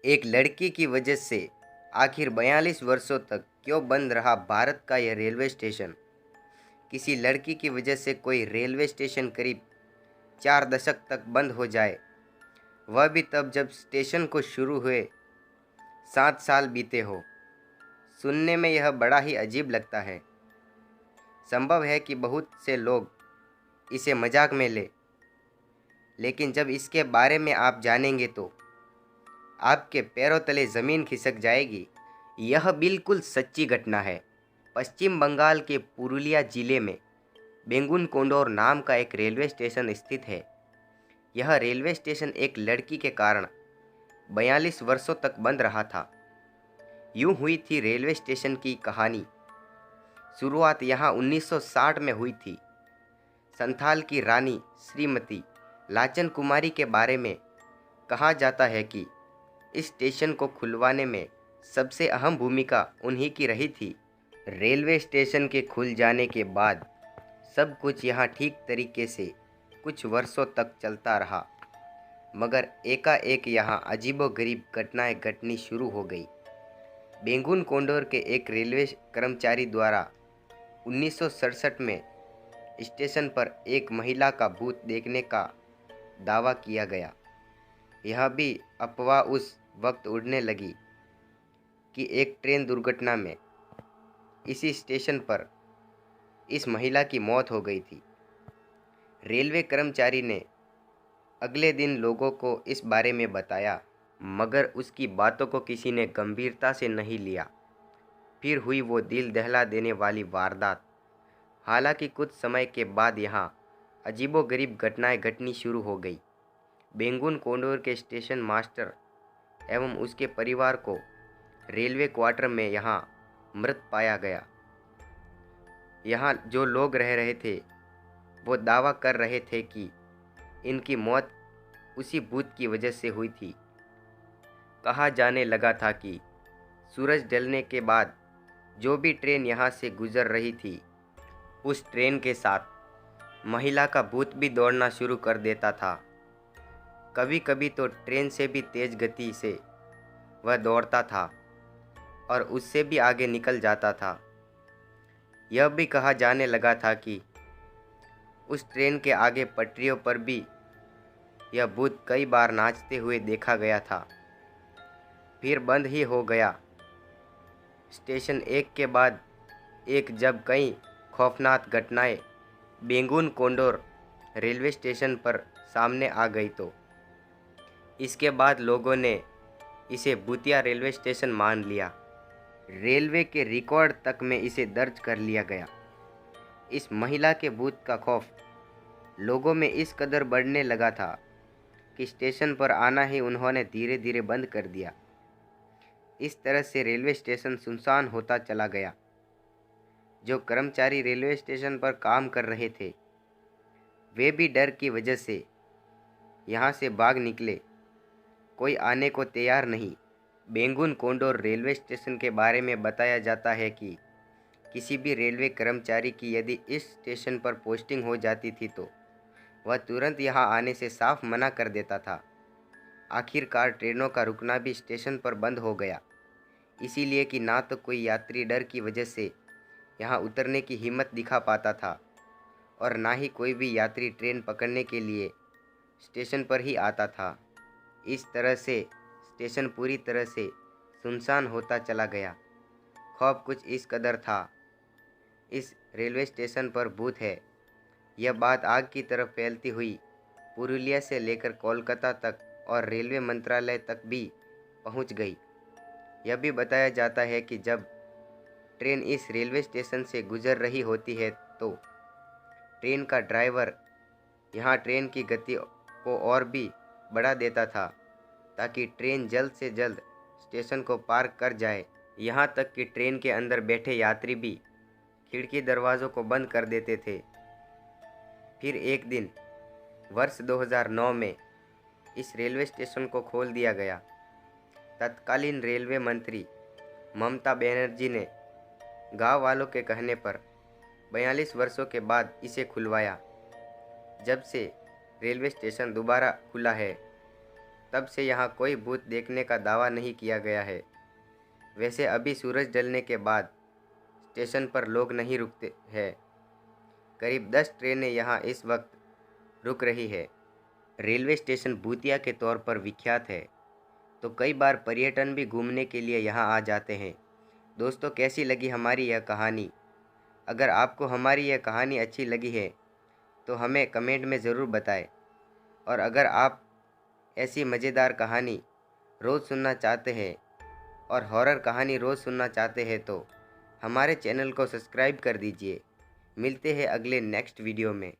एक लड़की की वजह से आखिर 42 वर्षों तक क्यों बंद रहा भारत का यह रेलवे स्टेशन। किसी लड़की की वजह से कोई रेलवे स्टेशन करीब 4 दशक तक बंद हो जाए, वह भी तब जब स्टेशन को शुरू हुए 7 साल बीते हो। सुनने में यह बड़ा ही अजीब लगता है। संभव है कि बहुत से लोग इसे मजाक में ले, लेकिन जब इसके बारे में आप जानेंगे तो आपके पैरों तले ज़मीन खिसक जाएगी। यह बिल्कुल सच्ची घटना है। पश्चिम बंगाल के पुरुलिया जिले में बेंगुन कोंडोर नाम का एक रेलवे स्टेशन स्थित है। यह रेलवे स्टेशन एक लड़की के कारण 42 वर्षों तक बंद रहा था। यूं हुई थी रेलवे स्टेशन की कहानी। शुरुआत यहाँ 1960 में हुई थी। संथाल की रानी श्रीमती लाचन कुमारी के बारे में कहा जाता है कि इस स्टेशन को खुलवाने में सबसे अहम भूमिका उन्हीं की रही थी। रेलवे स्टेशन के खुल जाने के बाद सब कुछ यहाँ ठीक तरीके से कुछ वर्षों तक चलता रहा, मगर एकाएक यहाँ अजीबोगरीब घटनाएं घटनी शुरू हो गई। बेंगुन कोंडोर के एक रेलवे कर्मचारी द्वारा 1967 में स्टेशन पर एक महिला का भूत देखने का दावा किया गया। यह भी अफवाह उस वक्त उड़ने लगी कि एक ट्रेन दुर्घटना में इसी स्टेशन पर इस महिला की मौत हो गई थी। रेलवे कर्मचारी ने अगले दिन लोगों को इस बारे में बताया, मगर उसकी बातों को किसी ने गंभीरता से नहीं लिया। फिर हुई वो दिल दहला देने वाली वारदात। हालांकि कुछ समय के बाद यहाँ अजीबोगरीब घटनाएं घटनी शुरू हो गई। बेंगुन कोंडोर के स्टेशन मास्टर एवं उसके परिवार को रेलवे क्वार्टर में यहाँ मृत पाया गया। यहाँ जो लोग रह रहे थे वो दावा कर रहे थे कि इनकी मौत उसी भूत की वजह से हुई थी। कहा जाने लगा था कि सूरज ढलने के बाद जो भी ट्रेन यहाँ से गुजर रही थी, उस ट्रेन के साथ महिला का भूत भी दौड़ना शुरू कर देता था। कभी कभी तो ट्रेन से भी तेज गति से वह दौड़ता था और उससे भी आगे निकल जाता था। यह भी कहा जाने लगा था कि उस ट्रेन के आगे पटरियों पर भी यह भूत कई बार नाचते हुए देखा गया था। फिर बंद ही हो गया। स्टेशन एक के बाद एक जब कई खौफनाक घटनाएं बेंगुन कोंडोर रेलवे स्टेशन पर सामने आ गई तो इसके बाद लोगों ने इसे भूतिया रेलवे स्टेशन मान लिया। रेलवे के रिकॉर्ड तक में इसे दर्ज कर लिया गया। इस महिला के भूत का खौफ लोगों में इस कदर बढ़ने लगा था कि स्टेशन पर आना ही उन्होंने धीरे धीरे बंद कर दिया। इस तरह से रेलवे स्टेशन सुनसान होता चला गया। जो कर्मचारी रेलवे स्टेशन पर काम कर रहे थे, वे भी डर की वजह से यहाँ से भाग निकले। कोई आने को तैयार नहीं। बेंगुन कोंडोर रेलवे स्टेशन के बारे में बताया जाता है कि किसी भी रेलवे कर्मचारी की यदि इस स्टेशन पर पोस्टिंग हो जाती थी तो वह तुरंत यहाँ आने से साफ मना कर देता था। आखिरकार ट्रेनों का रुकना भी स्टेशन पर बंद हो गया, इसीलिए कि ना तो कोई यात्री डर की वजह से यहाँ उतरने की हिम्मत दिखा पाता था और ना ही कोई भी यात्री ट्रेन पकड़ने के लिए स्टेशन पर ही आता था। इस तरह से स्टेशन पूरी तरह से सुनसान होता चला गया। खौफ कुछ इस कदर था, इस रेलवे स्टेशन पर भूत है। यह बात आग की तरफ फैलती हुई पुरुलिया से लेकर कोलकाता तक और रेलवे मंत्रालय तक भी पहुंच गई। यह भी बताया जाता है कि जब ट्रेन इस रेलवे स्टेशन से गुजर रही होती है तो ट्रेन का ड्राइवर यहाँ ट्रेन की गति को और भी बढ़ा देता था ताकि ट्रेन जल्द से जल्द स्टेशन को पार कर जाए। यहाँ तक कि ट्रेन के अंदर बैठे यात्री भी खिड़की दरवाज़ों को बंद कर देते थे। फिर एक दिन वर्ष 2009 में इस रेलवे स्टेशन को खोल दिया गया। तत्कालीन रेलवे मंत्री ममता बनर्जी ने गांव वालों के कहने पर 42 वर्षों के बाद इसे खुलवाया। जब से रेलवे स्टेशन दोबारा खुला है तब से यहाँ कोई भूत देखने का दावा नहीं किया गया है। वैसे अभी सूरज ढलने के बाद स्टेशन पर लोग नहीं रुकते हैं। करीब 10 ट्रेनें यहाँ इस वक्त रुक रही है। रेलवे स्टेशन भूतिया के तौर पर विख्यात है, तो कई बार पर्यटन भी घूमने के लिए यहाँ आ जाते हैं। दोस्तों, कैसी लगी हमारी यह कहानी? अगर आपको हमारी यह कहानी अच्छी लगी है तो हमें कमेंट में ज़रूर बताएं। और अगर आप ऐसी मज़ेदार कहानी रोज़ सुनना चाहते हैं और हॉरर कहानी रोज़ सुनना चाहते हैं तो हमारे चैनल को सब्सक्राइब कर दीजिए। मिलते हैं अगले नेक्स्ट वीडियो में।